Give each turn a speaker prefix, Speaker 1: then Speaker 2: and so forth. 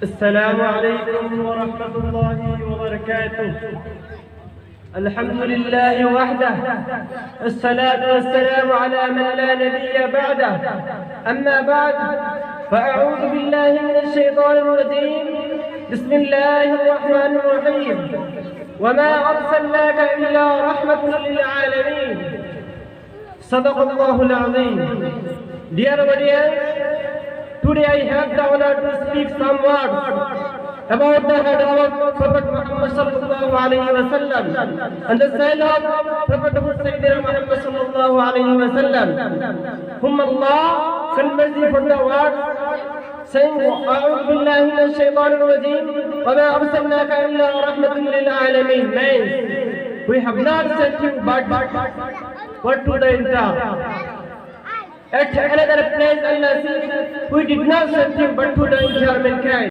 Speaker 1: السلام عليكم ورحمة الله وبركاته. الحمد لله وحده، الصلاة والسلام على من لا نبي بعده. أما بعد، فأعوذ بالله من الشيطان الرجيم. بسم الله الرحمن الرحيم. وما أرسلناك إلا رحمة للعالمين. صدق الله العظيم. Dear audience, today I have the honor to speak some words about the head of Prophet Muhammad sallallahu alaihi wasallam and the son of Prophet Sayyidina Muhammad sallallahu alaihi wasallam, whom Allah sent mercy for the words, saying, "A'udhu billahi minash shaitanir rajeem, wa ma arsalnaka illa rahmatan lil alamin." Means, we have not sent you but what to the entire. At another place, Allah says, "We did not send you but to the entire mankind."